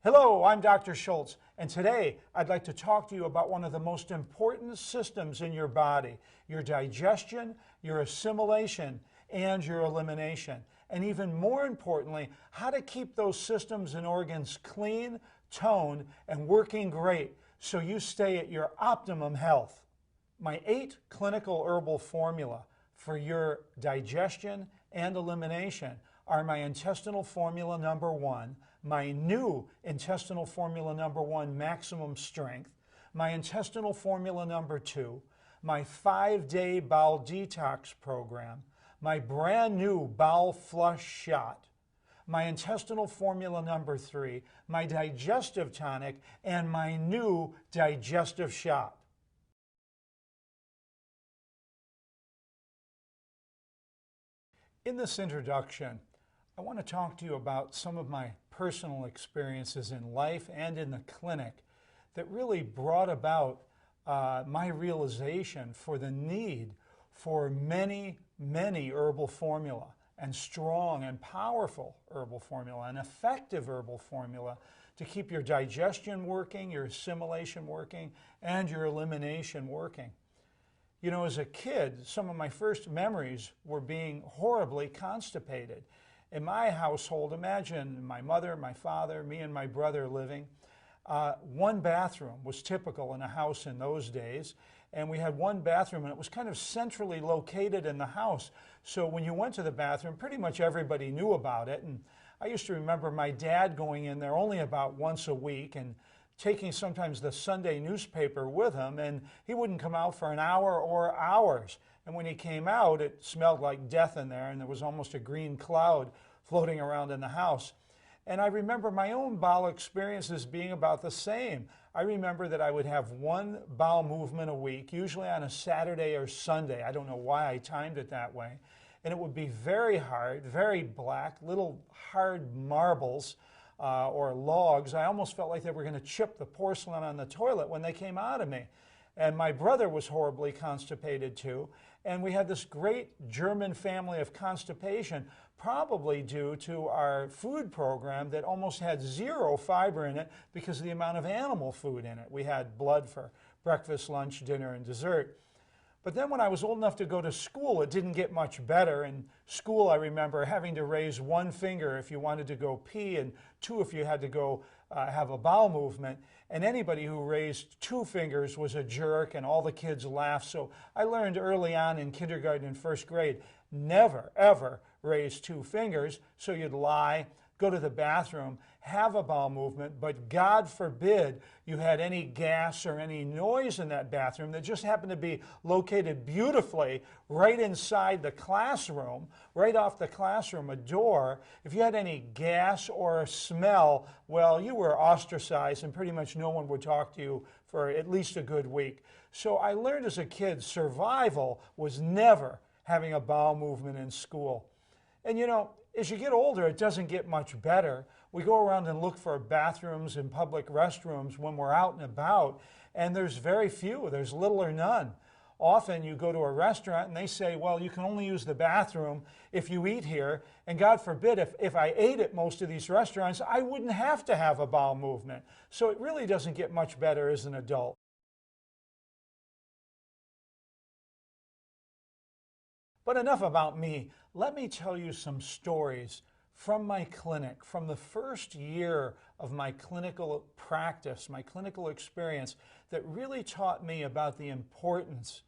Hello, I'm Dr. Schulze, and today I'd like to talk to you about one of the most important systems in your body, your digestion, your assimilation, and your elimination. And even more importantly, how to keep those systems and organs clean, toned, and working great so you stay at your optimum health. My 8 clinical herbal formula for your digestion and elimination are my intestinal formula number 1, my new intestinal formula number 1, maximum strength, my intestinal formula number 2, my 5-day bowel detox program, my brand new bowel flush shot, my intestinal formula number 3, my digestive tonic, and my new digestive shot. In this introduction, I want to talk to you about some of my personal experiences in life and in the clinic that really brought about my realization for the need for many herbal formula, and strong and powerful herbal formula, and effective herbal formula to keep your digestion working, your assimilation working, and your elimination working. You know, as a kid, some of my first memories were being horribly constipated. In my household, imagine my mother, my father, me and my brother living. One bathroom was typical in a house in those days, and we had one bathroom, and it was kind of centrally located in the house. So when you went to the bathroom, pretty much everybody knew about it. And I used to remember my dad going in there only about once a week and taking sometimes the Sunday newspaper with him, and he wouldn't come out for an hour or hours. And when he came out, it smelled like death in there, and there was almost a green cloud floating around in the house. And I remember my own bowel experiences being about the same. I remember that I would have one bowel movement a week, usually on a Saturday or Sunday. I don't know why I timed it that way. And it would be very hard, very black, little hard marbles or logs. I almost felt like they were going to chip the porcelain on the toilet when they came out of me. And my brother was horribly constipated too. And we had this great German family of constipation, probably due to our food program that almost had 0 fiber in it because of the amount of animal food in it. We had blood for breakfast, lunch, dinner, and dessert. But then when I was old enough to go to school, it didn't get much better. In school, I remember having to raise 1 finger if you wanted to go pee, and 2 if you had to go have a bowel movement. And anybody who raised 2 fingers was a jerk, and all the kids laughed. So I learned early on in kindergarten and 1st grade, never, ever raise 2 fingers. So you'd lie, go to the bathroom, have a bowel movement, but God forbid you had any gas or any noise in that bathroom that just happened to be located beautifully right inside the classroom, right off the classroom, a door. If you had any gas or a smell, well, you were ostracized and pretty much no one would talk to you for at least a good week. So I learned as a kid, survival was never having a bowel movement in school. And you know, as you get older, it doesn't get much better. We go around and look for bathrooms and public restrooms when we're out and about, and there's very few. There's little or none. Often you go to a restaurant and they say, well, you can only use the bathroom if you eat here. And God forbid, if I ate at most of these restaurants, I wouldn't have to have a bowel movement. So it really doesn't get much better as an adult. But enough about me. Let me tell you some stories from my clinic, from the first year of my clinical practice, my clinical experience, that really taught me about the importance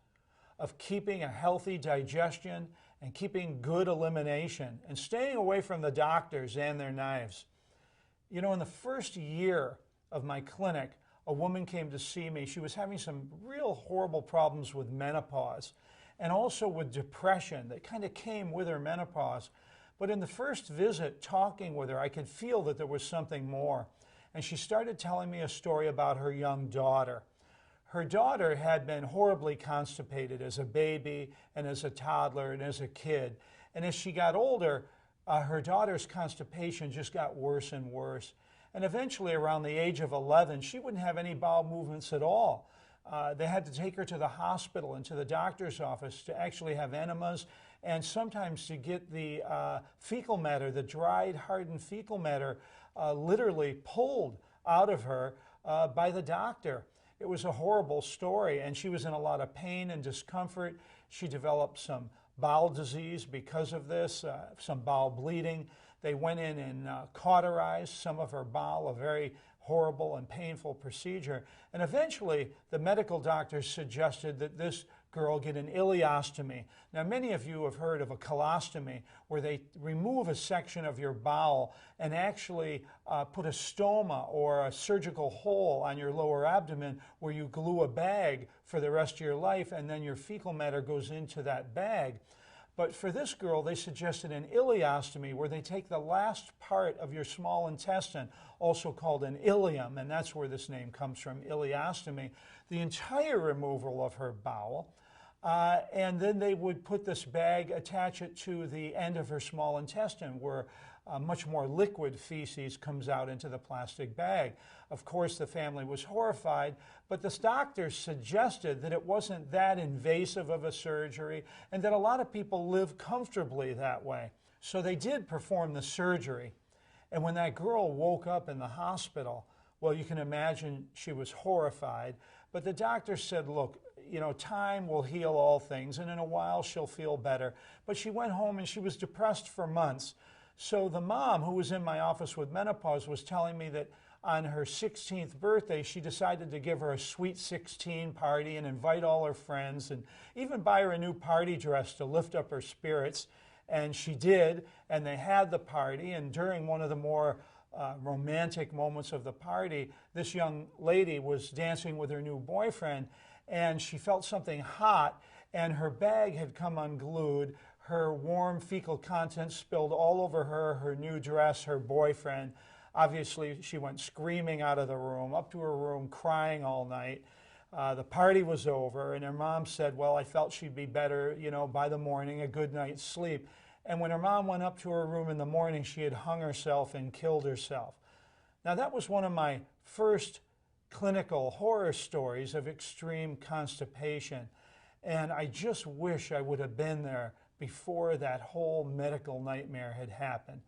of keeping a healthy digestion and keeping good elimination and staying away from the doctors and their knives. You know, in the first year of my clinic, a woman came to see me. She was having some real horrible problems with menopause, and also with depression that kind of came with her menopause. But in the first visit, talking with her, I could feel that there was something more. And she started telling me a story about her young daughter. Her daughter had been horribly constipated as a baby and as a toddler and as a kid. And as she got older, her daughter's constipation just got worse and worse. And eventually, around the age of 11, she wouldn't have any bowel movements at all. They had to take her to the hospital and to the doctor's office to actually have enemas, and sometimes to get the fecal matter, the dried, hardened fecal matter, literally pulled out of her by the doctor. It was a horrible story, and she was in a lot of pain and discomfort. She developed some bowel disease because of this, some bowel bleeding. They went in and cauterized some of her bowel, a very horrible and painful procedure. And eventually, the medical doctors suggested that this girl get an ileostomy. Now, many of you have heard of a colostomy, where they remove a section of your bowel and actually put a stoma or a surgical hole on your lower abdomen where you glue a bag for the rest of your life, and then your fecal matter goes into that bag. But for this girl, they suggested an ileostomy, where they take the last part of your small intestine, also called an ileum, and that's where this name comes from, ileostomy, the entire removal of her bowel. And then they would put this bag, attach it to the end of her small intestine, where much more liquid feces comes out into the plastic bag. Of course, the family was horrified, but the doctors suggested that it wasn't that invasive of a surgery and that a lot of people live comfortably that way. So they did perform the surgery. And when that girl woke up in the hospital, well, you can imagine she was horrified. But the doctor said, look, you know, time will heal all things, and in a while she'll feel better. But she went home and she was depressed for months. So the mom, who was in my office with menopause, was telling me that on her 16th birthday, she decided to give her a sweet 16 party and invite all her friends and even buy her a new party dress to lift up her spirits. And she did, and they had the party. And during one of the more romantic moments of the party, this young lady was dancing with her new boyfriend, and she felt something hot, and her bag had come unglued. Her warm fecal contents spilled all over her, her new dress, her boyfriend. Obviously, she went screaming out of the room, up to her room, crying all night. The party was over, and her mom said, well, I felt she'd be better, you know, by the morning, a good night's sleep. And when her mom went up to her room in the morning, she had hung herself and killed herself. Now, that was one of my first clinical horror stories of extreme constipation. And I just wish I would have been there before that whole medical nightmare had happened.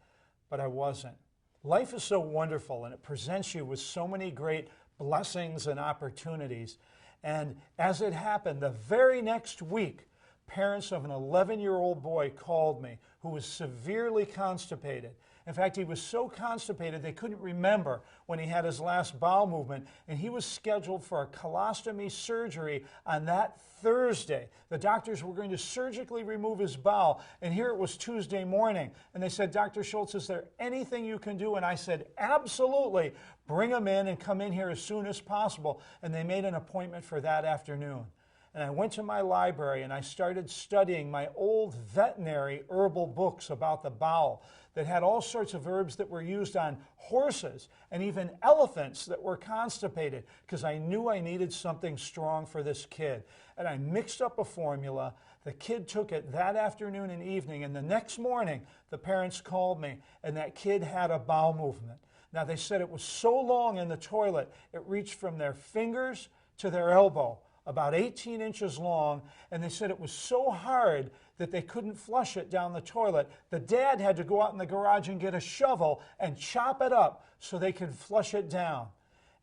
But I wasn't. Life is so wonderful, and it presents you with so many great blessings and opportunities. And as it happened, the very next week, parents of an 11-year-old boy called me who was severely constipated. In fact, he was so constipated they couldn't remember when he had his last bowel movement, and he was scheduled for a colostomy surgery on that Thursday. The doctors were going to surgically remove his bowel, and here it was Tuesday morning. And they said, Dr. Schulze, is there anything you can do? And I said, absolutely. Bring him in and come in here as soon as possible. And they made an appointment for that afternoon. And I went to my library and I started studying my old veterinary herbal books about the bowel that had all sorts of herbs that were used on horses and even elephants that were constipated, because I knew I needed something strong for this kid. And I mixed up a formula. The kid took it that afternoon and evening, and the next morning the parents called me and that kid had a bowel movement. Now, they said it was so long in the toilet, it reached from their fingers to their elbow, about 18 inches long, and they said it was so hard that they couldn't flush it down the toilet. The dad had to go out in the garage and get a shovel and chop it up so they could flush it down.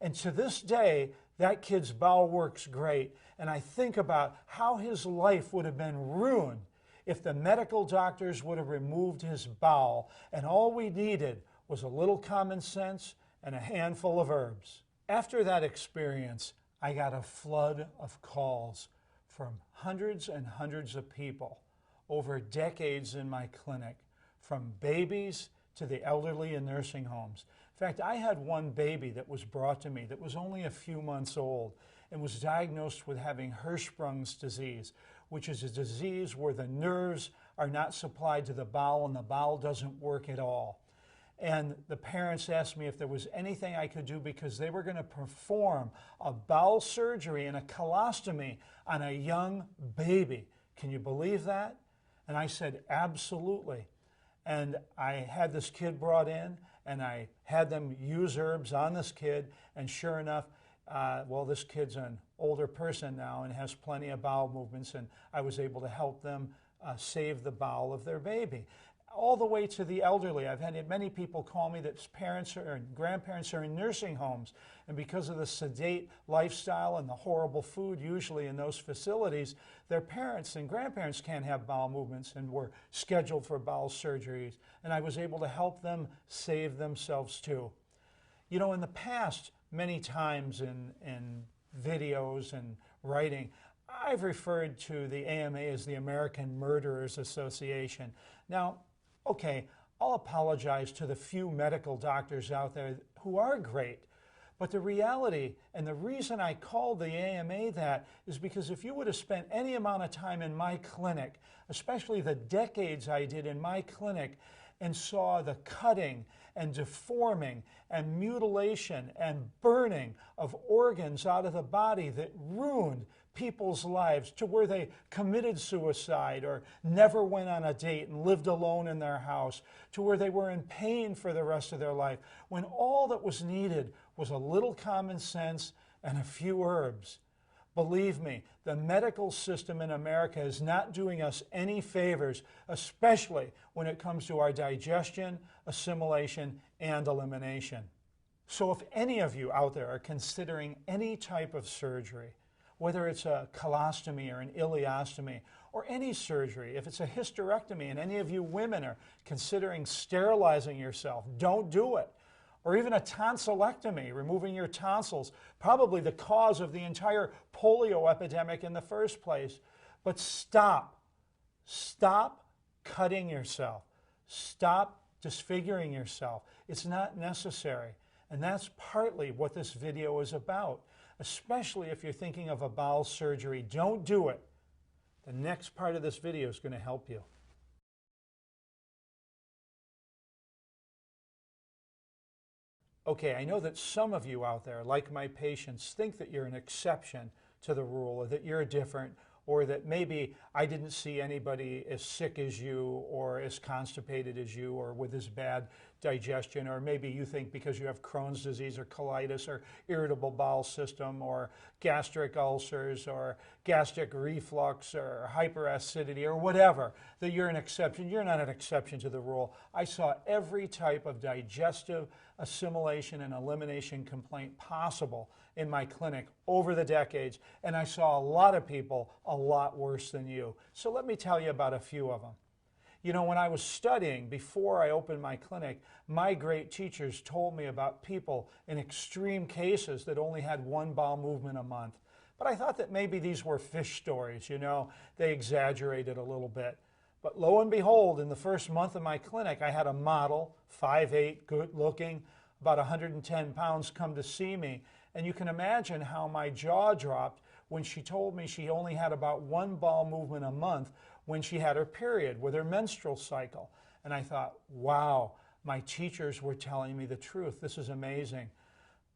And to this day, that kid's bowel works great, and I think about how his life would have been ruined if the medical doctors would have removed his bowel, and all we needed was a little common sense and a handful of herbs. After that experience, I got a flood of calls from hundreds and hundreds of people over decades in my clinic, from babies to the elderly in nursing homes. In fact, I had one baby that was brought to me that was only a few months old and was diagnosed with having Hirschsprung's disease, which is a disease where the nerves are not supplied to the bowel and the bowel doesn't work at all. And the parents asked me if there was anything I could do because they were going to perform a bowel surgery and a colostomy on a young baby. Can you believe that? And I said, absolutely. And I had this kid brought in, and I had them use herbs on this kid, and sure enough, well, this kid's an older person now and has plenty of bowel movements, and I was able to help them save the bowel of their baby. All the way to the elderly. I've had many people call me that parents or grandparents are in nursing homes, and because of the sedate lifestyle and the horrible food usually in those facilities, their parents and grandparents can't have bowel movements and were scheduled for bowel surgeries, and I was able to help them save themselves too. You know, in the past, many times in videos and writing, I've referred to the AMA as the American Murderers Association. Now, okay, I'll apologize to the few medical doctors out there who are great, but the reality and the reason I called the AMA that is because if you would have spent any amount of time in my clinic, especially the decades I did in my clinic, and saw the cutting and deforming and mutilation and burning of organs out of the body that ruined people's lives to where they committed suicide or never went on a date and lived alone in their house, to where they were in pain for the rest of their life, when all that was needed was a little common sense and a few herbs. Believe me, the medical system in America is not doing us any favors, especially when it comes to our digestion, assimilation, and elimination. So if any of you out there are considering any type of surgery, whether it's a colostomy or an ileostomy or any surgery, if it's a hysterectomy and any of you women are considering sterilizing yourself, don't do it. Or even a tonsillectomy, removing your tonsils, probably the cause of the entire polio epidemic in the first place. But stop. Stop cutting yourself. Stop disfiguring yourself. It's not necessary. And that's partly what this video is about, especially if you're thinking of a bowel surgery. Don't do it. The next part of this video is going to help you. Okay, I know that some of you out there, like my patients, think that you're an exception to the rule, or that you're different, or that maybe I didn't see anybody as sick as you, or as constipated as you, or with as bad digestion, or maybe you think because you have Crohn's disease or colitis or irritable bowel system or gastric ulcers or gastric reflux or hyperacidity or whatever, that you're an exception. You're not an exception to the rule. I saw every type of digestive assimilation and elimination complaint possible in my clinic over the decades, and I saw a lot of people a lot worse than you. So let me tell you about a few of them. You know, when I was studying before I opened my clinic, my great teachers told me about people in extreme cases that only had one bowel movement a month. But I thought that maybe these were fish stories, you know, they exaggerated a little bit. But lo and behold, in the first month of my clinic, I had a model, 5'8", good looking, about 110 pounds, come to see me. And you can imagine how my jaw dropped when she told me she only had about one bowel movement a month when she had her period with her menstrual cycle. And I thought, wow, my teachers were telling me the truth. This is amazing.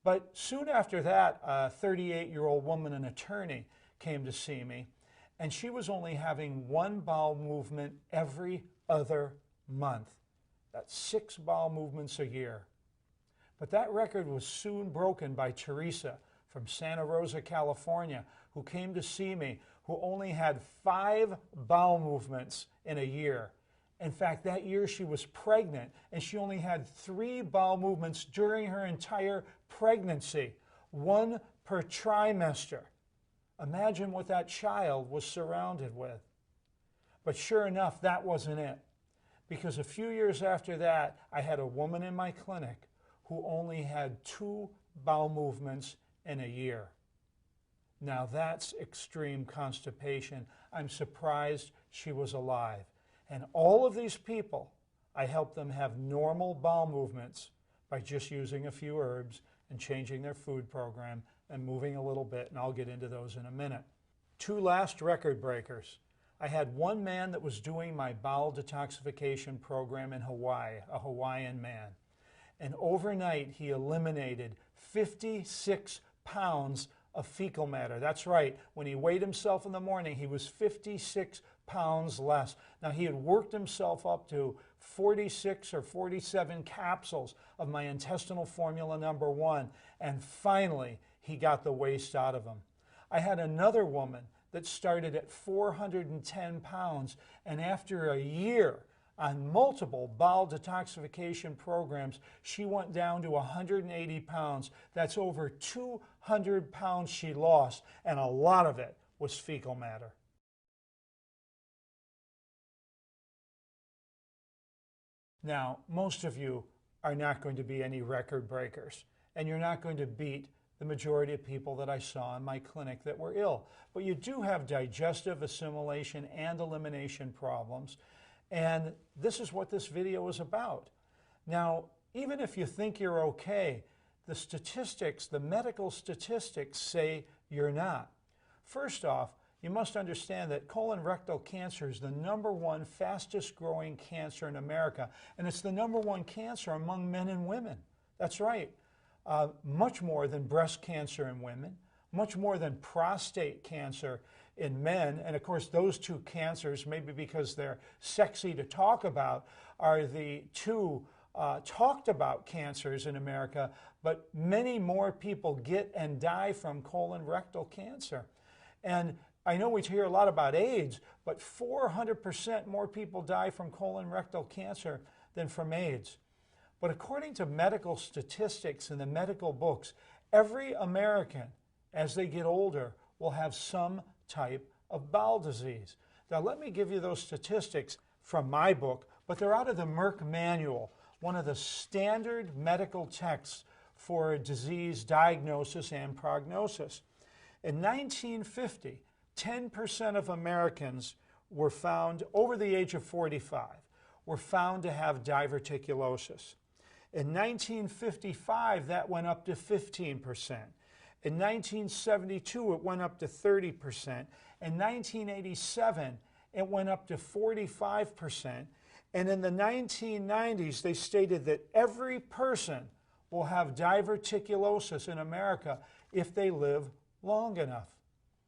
But soon after that, a 38-year-old woman, an attorney, came to see me, and she was only having one bowel movement every other month. That's 6 bowel movements a year. But that record was soon broken by Teresa from Santa Rosa, California, who came to see me, who only had 5 bowel movements in a year. In fact, that year she was pregnant, and she only had 3 bowel movements during her entire pregnancy, 1 per trimester. Imagine what that child was surrounded with. But sure enough, that wasn't it. Because a few years after that, I had a woman in my clinic who only had 2 bowel movements in a year. Now that's extreme constipation. I'm surprised she was alive. And all of these people, I helped them have normal bowel movements by just using a few herbs and changing their food program and moving a little bit, and I'll get into those in a minute. 2 last record breakers. I had one man that was doing my bowel detoxification program in Hawaii, a Hawaiian man. And overnight he eliminated 56 pounds of fecal matter. That's right. When he weighed himself in the morning, he was 56 pounds less. Now, he had worked himself up to 46 or 47 capsules of my intestinal formula #1, and finally he got the waste out of him. I had another woman that started at 410 pounds, and after a year on multiple bowel detoxification programs, she went down to 180 pounds. That's over 200 pounds she lost, and a lot of it was fecal matter. Now, most of you are not going to be any record breakers, and you're not going to beat the majority of people that I saw in my clinic that were ill. But you do have digestive, assimilation, and elimination problems, and this is what this video is about. Now, even if you think you're okay, the statistics, the medical statistics say you're not. First off, you must understand that colon rectal cancer is the #1 fastest growing cancer in America, and it's the #1 cancer among men and women. That's right. Much more than breast cancer in women, much more than prostate cancer in men. And of course, those two cancers, maybe because they're sexy to talk about, are the two talked about cancers in America, but many more people get and die from colon rectal cancer. And I know we hear a lot about AIDS, but 400% more people die from colon rectal cancer than from AIDS. But according to medical statistics in the medical books, every American, as they get older, will have some type of bowel disease. Now, let me give you those statistics from my book, but they're out of the Merck Manual, one of the standard medical texts for disease diagnosis and prognosis. In 1950, 10% of Americans were found, over the age of 45, were found to have diverticulosis. In 1955, that went up to 15%. In 1972, it went up to 30%. In 1987, it went up to 45%. And in the 1990s, they stated that every person will have diverticulosis in America if they live long enough.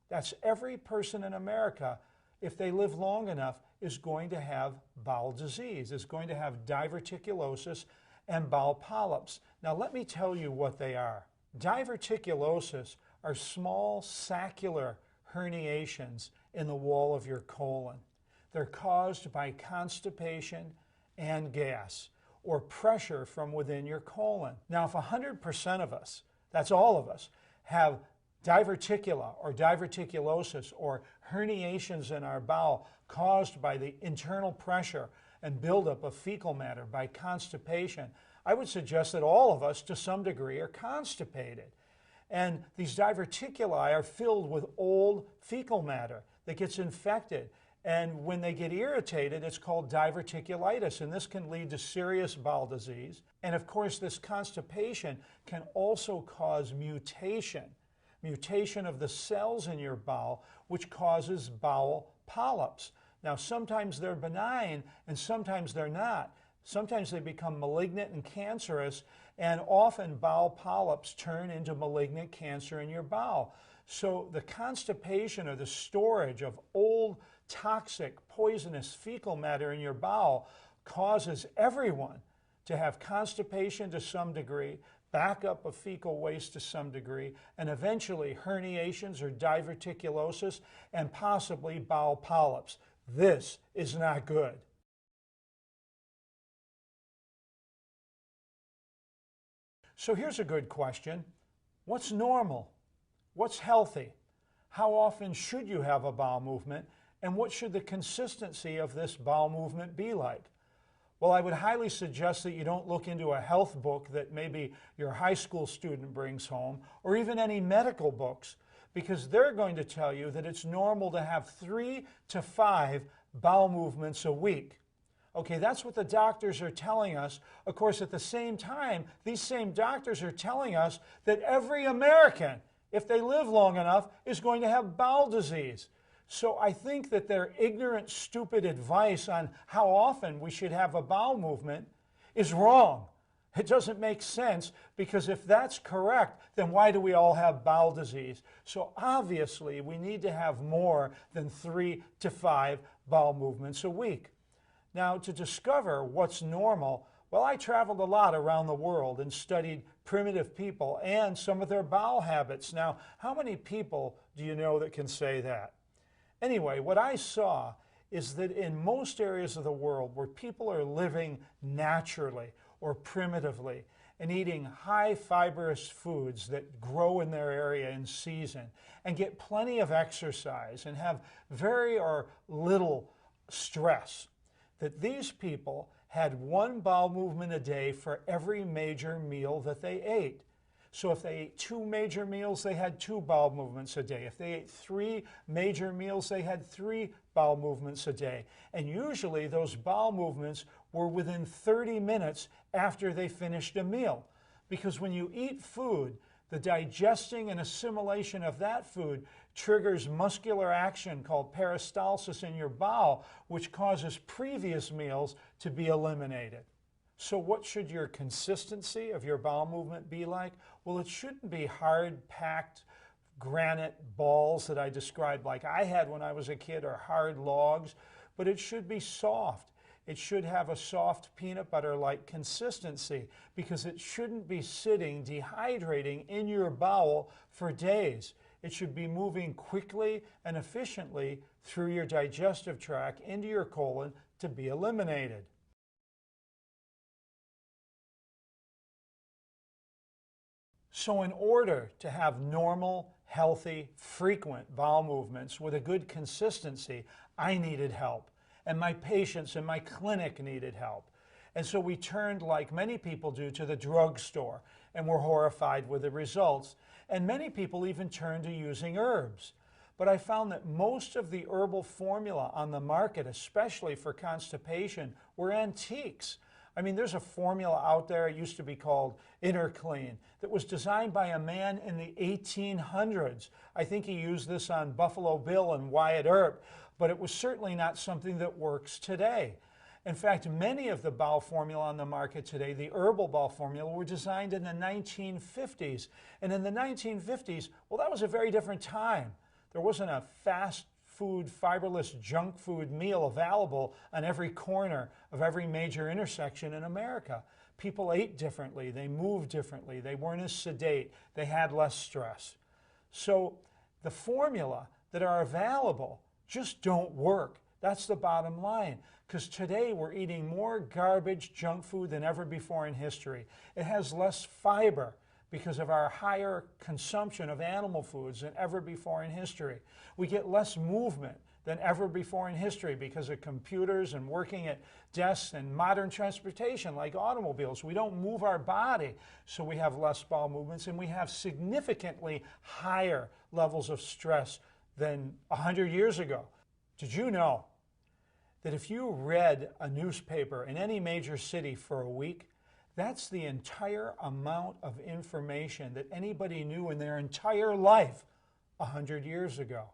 That's every person in America, if they live long enough, is going to have bowel disease, is going to have diverticulosis and bowel polyps. Now, let me tell you what they are. Diverticulosis are small saccular herniations in the wall of your colon. They're caused by constipation and gas or pressure from within your colon. Now, if 100% of us, that's all of us, have diverticula or diverticulosis or herniations in our bowel caused by the internal pressure and buildup of fecal matter by constipation, I would suggest that all of us to some degree are constipated. And these diverticuli are filled with old fecal matter that gets infected. And when they get irritated, it's called diverticulitis, and this can lead to serious bowel disease. And of course, this constipation can also cause mutation of the cells in your bowel, which causes bowel polyps. Now, sometimes they're benign and sometimes they're not. Sometimes they become malignant and cancerous, and often bowel polyps turn into malignant cancer in your bowel. So the constipation or the storage of old, toxic, poisonous fecal matter in your bowel causes everyone to have constipation to some degree, backup of fecal waste to some degree, and eventually herniations or diverticulosis and possibly bowel polyps. This is not good. So here's a good question. What's normal? What's healthy? How often should you have a bowel movement? And what should the consistency of this bowel movement be like? Well, I would highly suggest that you don't look into a health book that maybe your high school student brings home, or even any medical books, because they're going to tell you that it's normal to have 3 to 5 bowel movements a week. Okay, that's what the doctors are telling us. Of course, at the same time, these same doctors are telling us that every American, if they live long enough, is going to have bowel disease. So I think that their ignorant, stupid advice on how often we should have a bowel movement is wrong. It doesn't make sense, because if that's correct, then why do we all have bowel disease? So obviously, we need to have more than 3 to 5 bowel movements a week. Now, to discover what's normal, well, I traveled a lot around the world and studied primitive people and some of their bowel habits. Now, how many people do you know that can say that? Anyway, what I saw is that in most areas of the world where people are living naturally or primitively and eating high fibrous foods that grow in their area in season and get plenty of exercise and have very or little stress, that these people had one bowel movement a day for every major meal that they ate. So if they ate 2 major meals, they had 2 bowel movements a day. If they ate 3 major meals, they had 3 bowel movements a day. And usually those bowel movements were within 30 minutes after they finished a meal. Because when you eat food, the digesting and assimilation of that food triggers muscular action called peristalsis in your bowel, which causes previous meals to be eliminated. So what should your consistency of your bowel movement be like? Well, it shouldn't be hard-packed granite balls that I described like I had when I was a kid, or hard logs, but it should be soft. It should have a soft peanut butter-like consistency, because it shouldn't be sitting dehydrating in your bowel for days. It should be moving quickly and efficiently through your digestive tract into your colon to be eliminated. So in order to have normal, healthy, frequent bowel movements with a good consistency, I needed help. And my patients in my clinic needed help. And so we turned, like many people do, to the drugstore and were horrified with the results. And many people even turned to using herbs. But I found that most of the herbal formula on the market, especially for constipation, were antiques. I mean, there's a formula out there, it used to be called Interclean, that was designed by a man in the 1800s. I think he used this on Buffalo Bill and Wyatt Earp, but it was certainly not something that works today. In fact, many of the bowel formula on the market today, the herbal bowel formula, were designed in the 1950s. And in the 1950s, well, that was a very different time. There wasn't a fast food, fiberless junk food meal available on every corner of every major intersection in America. People ate differently, they moved differently, they weren't as sedate, they had less stress. So the formula that are available just don't work. That's the bottom line. Because today we're eating more garbage junk food than ever before in history. It has less fiber because of our higher consumption of animal foods than ever before in history. We get less movement than ever before in history because of computers and working at desks and modern transportation like automobiles. We don't move our body, so we have less bowel movements, and we have significantly higher levels of stress than 100 years ago. Did you know that if you read a newspaper in any major city for a week, that's the entire amount of information that anybody knew in their entire life 100 years ago?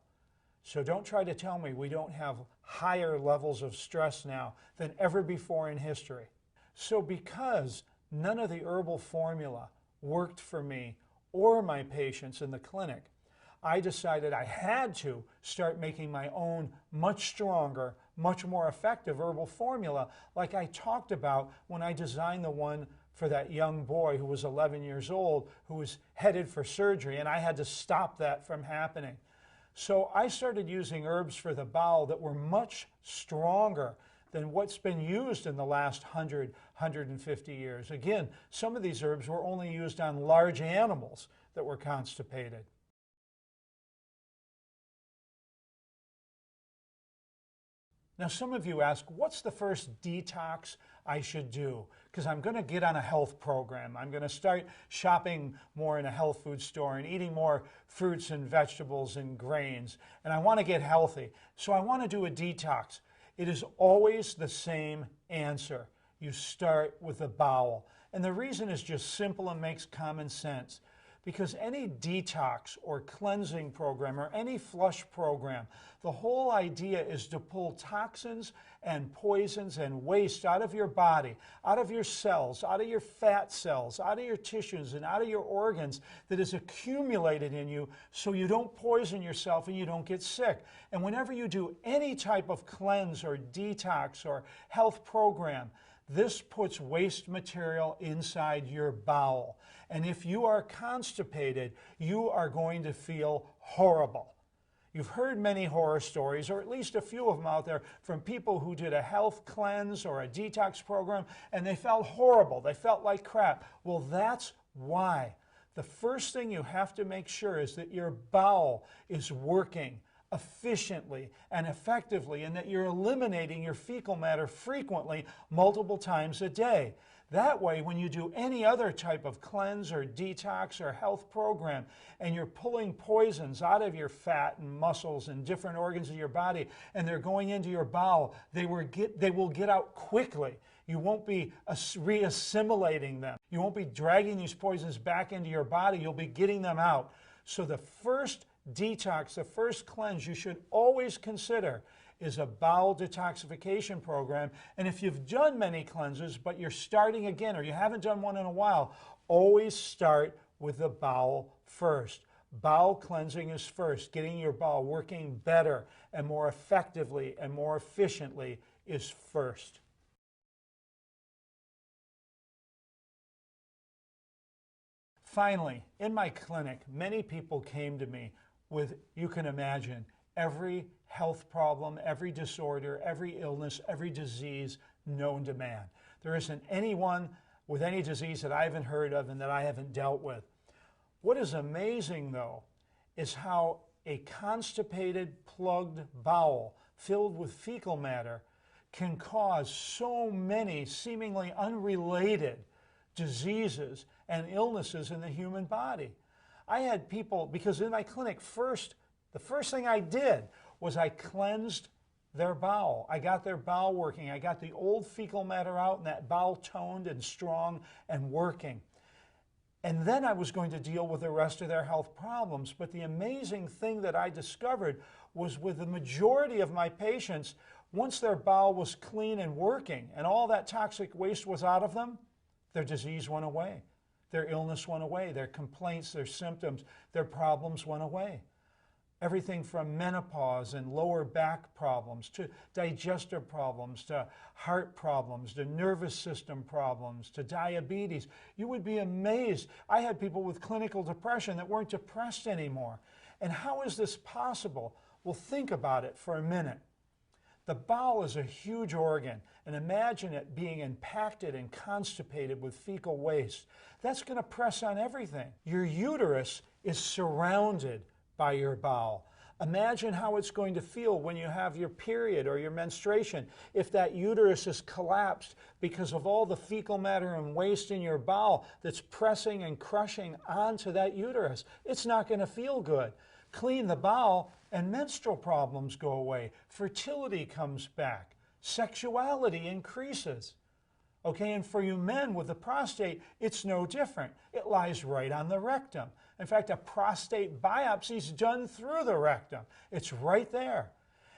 So don't try to tell me we don't have higher levels of stress now than ever before in history. So because none of the herbal formula worked for me or my patients in the clinic, I decided I had to start making my own much stronger, much more effective herbal formula like I talked about when I designed the one for that young boy who was 11 years old who was headed for surgery, and I had to stop that from happening. So I started using herbs for the bowel that were much stronger than what's been used in the last 150 years. Again, some of these herbs were only used on large animals that were constipated. Now, some of you ask, what's the first detox I should do? Because I'm going to get on a health program. I'm going to start shopping more in a health food store and eating more fruits and vegetables and grains. And I want to get healthy. So I want to do a detox. It is always the same answer. You start with the bowel. And the reason is just simple and makes common sense. because any detox or cleansing program or any flush program, the whole idea is to pull toxins and poisons and waste out of your body, out of your cells, out of your fat cells, out of your tissues, and out of your organs that is accumulated in you so you don't poison yourself and you don't get sick. And whenever you do any type of cleanse or detox or health program, this puts waste material inside your bowel. And if you are constipated, you are going to feel horrible. You've heard many horror stories, or at least a few of them out there, from people who did a health cleanse or a detox program, and they felt horrible. They felt like crap. Well, that's why. The first thing you have to make sure is that your bowel is working efficiently and effectively, and that you're eliminating your fecal matter frequently, multiple times a day. That way, when you do any other type of cleanse or detox or health program, and you're pulling poisons out of your fat and muscles and different organs of your body, and they're going into your bowel, they will get out quickly. You won't be re-assimilating them. You won't be dragging these poisons back into your body. You'll be getting them out. So the first detox, the first cleanse you should always consider is a bowel detoxification program. And if you've done many cleanses, but you're starting again, or you haven't done one in a while, always start with the bowel first. Bowel cleansing is first. Getting your bowel working better and more effectively and more efficiently is first. Finally, in my clinic, many people came to me with, you can imagine, every health problem, every disorder, every illness, every disease known to man. There isn't anyone with any disease that I haven't heard of and that I haven't dealt with. What is amazing, though, is how a constipated, plugged bowel filled with fecal matter can cause so many seemingly unrelated diseases and illnesses in the human body. I had people, because in my clinic the first thing I did was I cleansed their bowel. I got their bowel working. I got the old fecal matter out and that bowel toned and strong and working. And then I was going to deal with the rest of their health problems. But the amazing thing that I discovered was with the majority of my patients, once their bowel was clean and working and all that toxic waste was out of them, their disease went away. Their illness went away. Their complaints, their symptoms, their problems went away. Everything from menopause and lower back problems to digestive problems to heart problems to nervous system problems to diabetes. You would be amazed. I had people with clinical depression that weren't depressed anymore. And how is this possible? Well, think about it for a minute. The bowel is a huge organ, and imagine it being impacted and constipated with fecal waste. That's going to press on everything. Your uterus is surrounded by your bowel. Imagine how it's going to feel when you have your period or your menstruation. If that uterus is collapsed because of all the fecal matter and waste in your bowel that's pressing and crushing onto that uterus, it's not going to feel good. Clean the bowel and menstrual problems go away. Fertility comes back. Sexuality increases. Okay, and for you men with the prostate, it's no different. It lies right on the rectum. In fact, a prostate biopsy is done through the rectum. It's right there.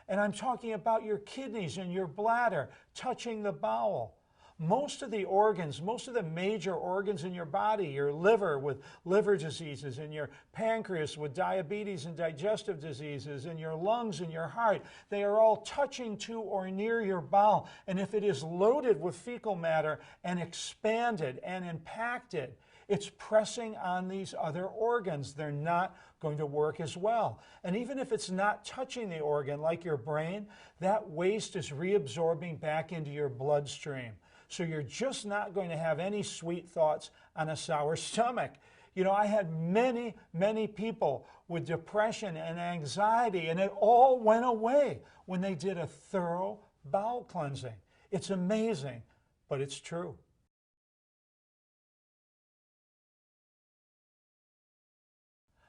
And I'm talking about your kidneys and your bladder touching the bowel. Most of the organs, most of the major organs in your body, your liver with liver diseases, and your pancreas with diabetes and digestive diseases, and your lungs and your heart, they are all touching to or near your bowel. And if it is loaded with fecal matter and expanded and impacted, it's pressing on these other organs. They're not going to work as well. And even if it's not touching the organ, like your brain, that waste is reabsorbing back into your bloodstream. So you're just not going to have any sweet thoughts on a sour stomach. You know, I had many, many people with depression and anxiety, and it all went away when they did a thorough bowel cleansing. It's amazing, but it's true.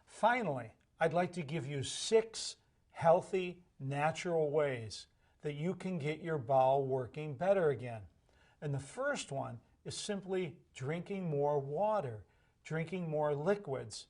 Finally, I'd like to give you 6 healthy, natural ways that you can get your bowel working better again. And the first one is simply drinking more water. drinking more liquids.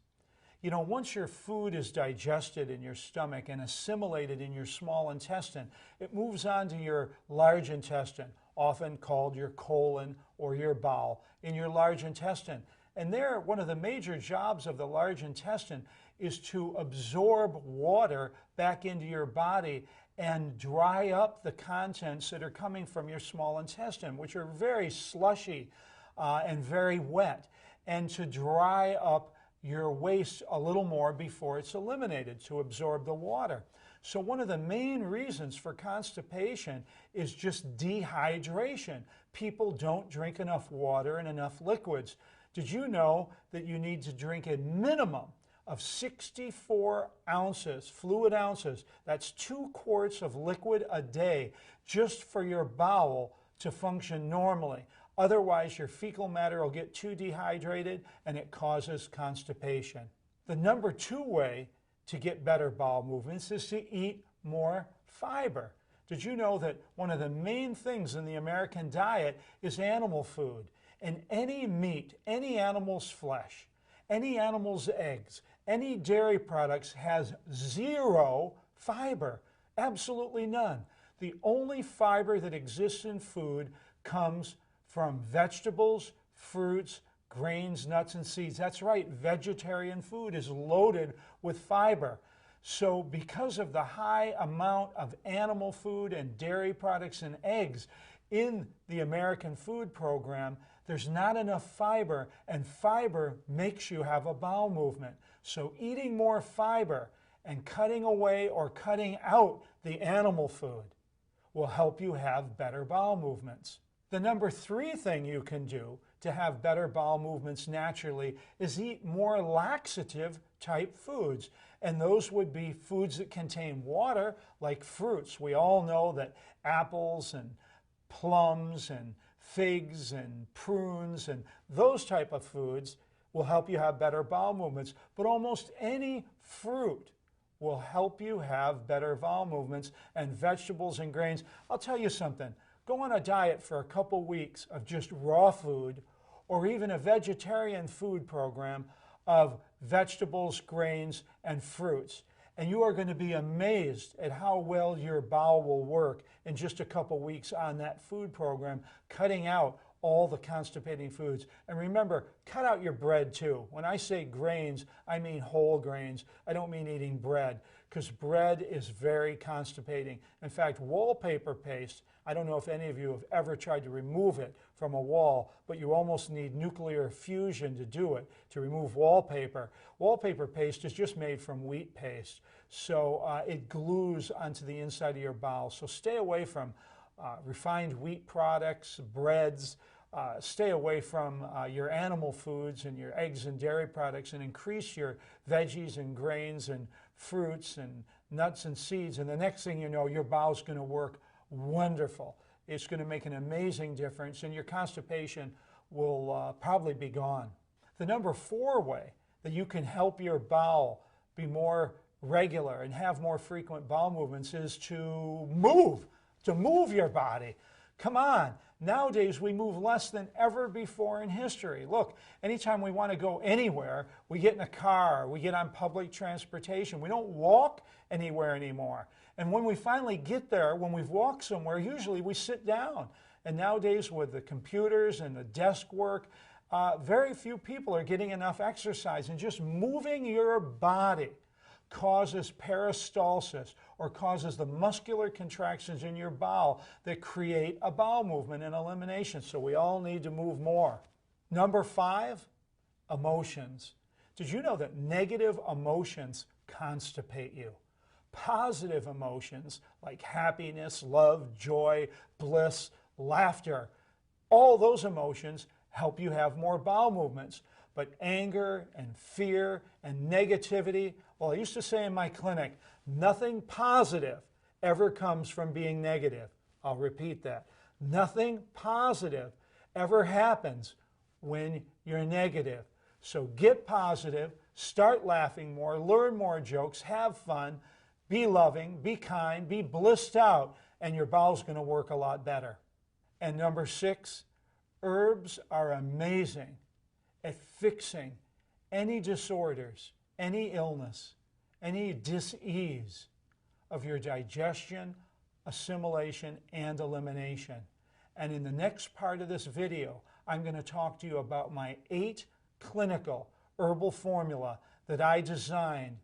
You know, once your food is digested in your stomach and assimilated in your small intestine, it moves on to your large intestine, often called your colon or your bowel, in your large intestine. And there, one of the major jobs of the large intestine is to absorb water back into your body and dry up the contents that are coming from your small intestine, which are very slushy and very wet, and to dry up your waste a little more before it's eliminated to absorb the water. So one of the main reasons for constipation is just dehydration. People don't drink enough water and enough liquids. Did you know that you need to drink a minimum of 64 ounces, fluid ounces, that's 2 quarts of liquid a day, just for your bowel to function normally? Otherwise, your fecal matter will get too dehydrated and it causes constipation. The number 2 way to get better bowel movements is to eat more fiber. Did you know that one of the main things in the American diet is animal food? And any meat, any animal's flesh, any animal's eggs, any dairy products has 0 fiber, absolutely none. The only fiber that exists in food comes from vegetables, fruits, grains, nuts, and seeds. That's right, vegetarian food is loaded with fiber. So because of the high amount of animal food and dairy products and eggs in the American food program, there's not enough fiber, and fiber makes you have a bowel movement. So eating more fiber and cutting away or cutting out the animal food will help you have better bowel movements. The number 3 thing you can do to have better bowel movements naturally is eat more laxative type foods. And those would be foods that contain water, like fruits. We all know that apples and plums and figs and prunes and those type of foods will help you have better bowel movements. But almost any fruit will help you have better bowel movements, and vegetables and grains. I'll tell you something. Go on a diet for a couple weeks of just raw food, or even a vegetarian food program of vegetables, grains, and fruits. And you are going to be amazed at how well your bowel will work in just a couple weeks on that food program, cutting out all the constipating foods. And remember, cut out your bread too. When I say grains, I mean whole grains. I don't mean eating bread, because bread is very constipating. In fact, wallpaper paste, I don't know if any of you have ever tried to remove it from a wall, but you almost need nuclear fusion to do it, to remove wallpaper. Wallpaper paste is just made from wheat paste, so it glues onto the inside of your bowel. So stay away from refined wheat products, breads. Stay away from your animal foods and your eggs and dairy products, and increase your veggies and grains and fruits and nuts and seeds. And the next thing you know, your bowel's going to work wonderful. It's going to make an amazing difference, and your constipation will probably be gone. The number 4 way that you can help your bowel be more regular and have more frequent bowel movements is to move your body. Come on. Nowadays, we move less than ever before in history. Look, anytime we want to go anywhere, we get in a car, we get on public transportation. We don't walk anywhere anymore. And when we finally get there, when we've walked somewhere, usually we sit down. And nowadays, with the computers and the desk work, very few people are getting enough exercise. And just moving your body causes peristalsis, or causes the muscular contractions in your bowel that create a bowel movement and elimination. So we all need to move more. Number 5, emotions. Did you know that negative emotions constipate you? Positive emotions like happiness, love, joy, bliss, laughter, all those emotions help you have more bowel movements. But anger and fear and negativity, well, I used to say in my clinic, nothing positive ever comes from being negative. I'll repeat that. Nothing positive ever happens when you're negative. So get positive, start laughing more, learn more jokes, have fun, be loving, be kind, be blissed out, and your bowel's going to work a lot better. And number 6, herbs are amazing at fixing any disorders, any illness, any dis-ease of your digestion, assimilation, and elimination. And in the next part of this video, I'm going to talk to you about my 8 clinical herbal formula that I designed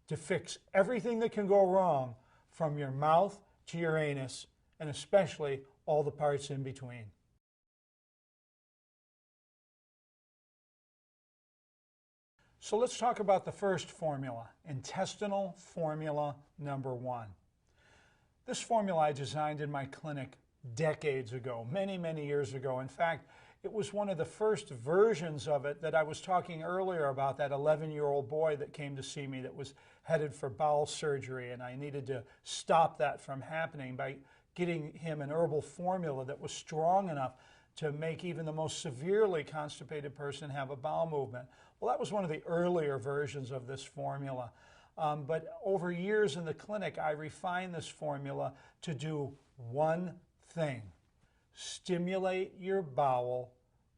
to fix everything that can go wrong from your mouth to your anus, and especially all the parts in between. So let's talk about the first formula, intestinal formula number 1. This formula I designed in my clinic decades ago, many, many years ago. In fact, it was one of the first versions of it that I was talking earlier about, that 11-year-old boy that came to see me that was headed for bowel surgery, and I needed to stop that from happening by getting him an herbal formula that was strong enough to make even the most severely constipated person have a bowel movement. Well, that was one of the earlier versions of this formula. But over years in the clinic, I refined this formula to do one thing: stimulate your bowel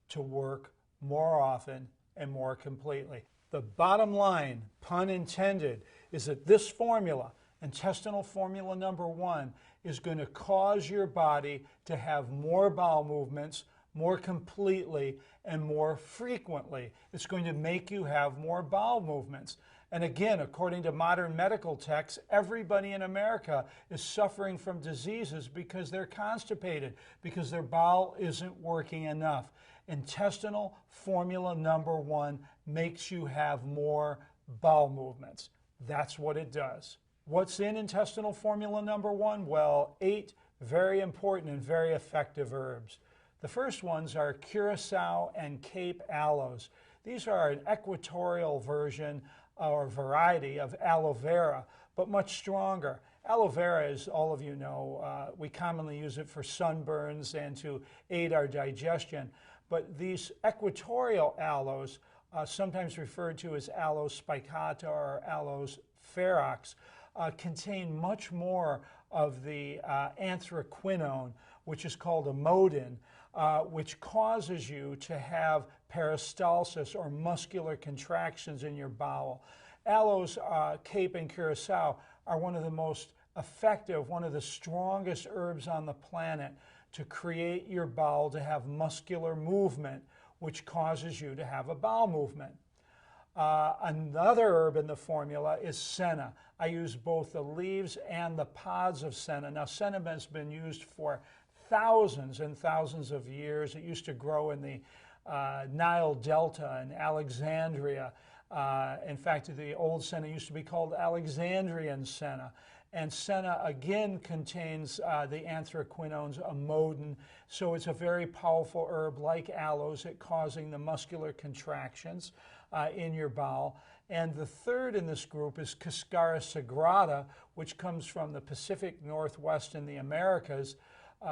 to work more often and more completely. The bottom line, pun intended, is that this formula, intestinal formula number 1, is going to cause your body to have more bowel movements more completely and more frequently. It's going to make you have more bowel movements. And again, according to modern medical texts, everybody in America is suffering from diseases because they're constipated, because their bowel isn't working enough. Intestinal formula number 1 makes you have more bowel movements. That's what it does. What's in intestinal formula number 1? Well, 8 very important and very effective herbs. The first ones are curacao and Cape aloes. These are an equatorial version or variety of aloe vera, but much stronger. Aloe vera, as all of you know, we commonly use it for sunburns and to aid our digestion. But these equatorial aloes, sometimes referred to as aloe spicata or aloe ferox, contain much more of the anthraquinone, which is called amodin, which causes you to have peristalsis or muscular contractions in your bowel. Aloes, Cape, and curacao are one of the most effective, one of the strongest herbs on the planet to create your bowel to have muscular movement, which causes you to have a bowel movement. Another herb in the formula is senna. I use both the leaves and the pods of senna. Now, senna has been used for thousands and thousands of years. It used to grow in the Nile Delta in Alexandria. In fact, the old senna used to be called Alexandrian senna. And senna again contains the anthraquinones, amodin, so it's a very powerful herb like aloes at causing the muscular contractions in your bowel. And the third in this group is Cascara sagrada, which comes from the Pacific Northwest in the Americas.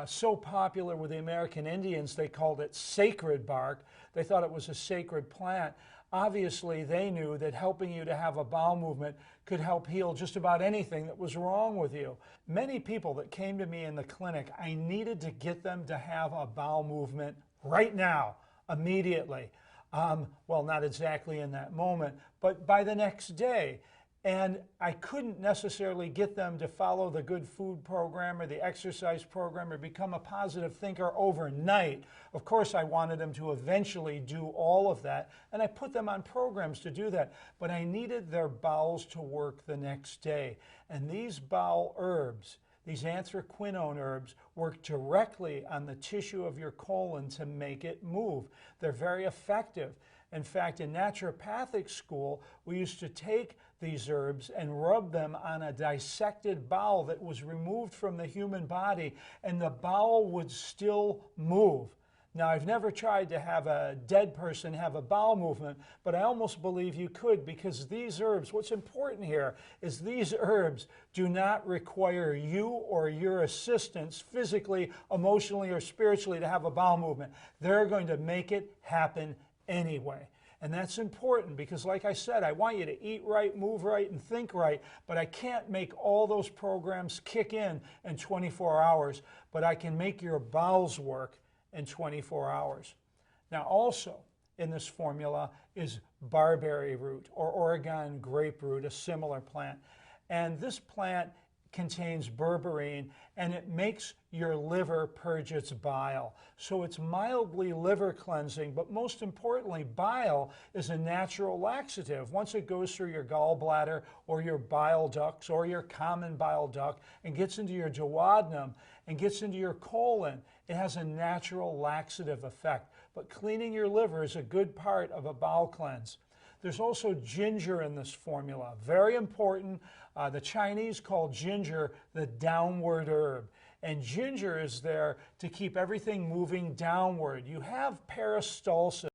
So popular with the American Indians, they called it sacred bark. They thought it was a sacred plant. Obviously, they knew that helping you to have a bowel movement could help heal just about anything that was wrong with you. Many people that came to me in the clinic, I needed to get them to have a bowel movement right now, immediately. Well, not exactly in that moment, but by the next day. And I couldn't necessarily get them to follow the good food program or the exercise program or become a positive thinker overnight. Of course, I wanted them to eventually do all of that, and I put them on programs to do that. But I needed their bowels to work the next day. And these bowel herbs, these anthraquinone herbs, work directly on the tissue of your colon to make it move. They're very effective. In fact, in naturopathic school, we used to take these herbs and rub them on a dissected bowel that was removed from the human body, and the bowel would still move. Now, I've never tried to have a dead person have a bowel movement, but I almost believe you could, because these herbs, what's important here is these herbs do not require you or your assistance physically, emotionally, or spiritually to have a bowel movement. They're going to make it happen anyway. And that's important because, like I said, I want you to eat right, move right, and think right, but I can't make all those programs kick in 24 hours, but I can make your bowels work in 24 hours. Now also, in this formula is barberry root or Oregon grape root, a similar plant. And this plant contains berberine, and it makes your liver purge its bile. So it's mildly liver cleansing, but most importantly, bile is a natural laxative. Once it goes through your gallbladder or your bile ducts or your common bile duct and gets into your duodenum and gets into your colon, it has a natural laxative effect. But cleaning your liver is a good part of a bowel cleanse. There's also ginger in this formula, very important. The Chinese call ginger the downward herb. And ginger is there to keep everything moving downward. You have peristalsis